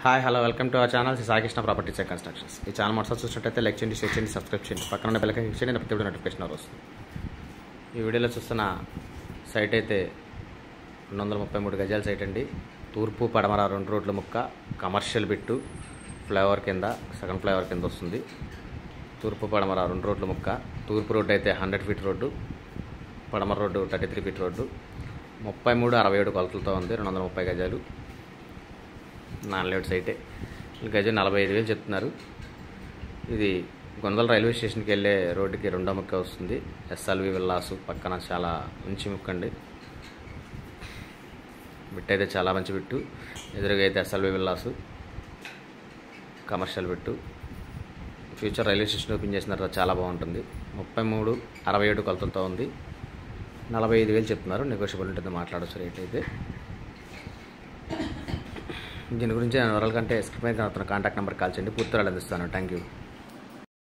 Hi hello welcome to our channel Saikrishna properties and constructions. ఈ channel మొదటి చూసినట్టయితే like చేయండి, షేర్ చేయండి, సబ్స్క్రైబ్ చేయండి, పక్కన ఉన్న బెల్ ఐకాన్ క్లిక్ చేయండి, ప్రతి వీడియో నోటిఫికేషన్ వస్తుంది. ఈ వీడియోలో చూస్తున్న సైట్ అయితే 233 గజాల సైట్ అండి. తూర్పు పడమర 2 రోడ్ల ముక్క, కమర్షియల్ బిట్టు, ఫ్లైఓవర్ కింద, సెకండ్ ఫ్లైఓవర్ కింద వస్తుంది. తూర్పు పడమర 2 రోడ్ల ముక్క. తూర్పు రోడ్డు అయితే 100 ఫీట్ రోడ్డు, పడమర రోడ్డు 33 ఫీట్ రోడ్డు, 63-67 కొలతలతో ఉంది. 230 గజాలు నాన్ లేఅవుట్ సైటే. గజం 45,000 చెప్తున్నారు. ఇది గొందల రైల్వే స్టేషన్కి వెళ్ళే రోడ్డుకి రెండో ముక్క వస్తుంది. ఎస్ఎల్వి విల్లాసు పక్కన చాలా మంచి ముక్క అండి. బిట్ అయితే చాలా మంచి బిట్టు. ఎదురుగా అయితే SLV villas, commercial bit. Future railway station open చేసిన తర్వాత చాలా బాగుంటుంది. 63-67 కొలతలతో ఉంది. 45,000 చెప్తున్నారు. నెగోషియబుల్ ఉంటుంది, మాట్లాడవచ్చు రేట్ అయితే. దీని గురించి నేను వివరాల కంటే స్క్రీన్ మీద కనుక కాంటాక్ట్ నెంబర్ కాల్ చేయండి, పూర్తి వివరాలు అందిస్తాను. Thank you.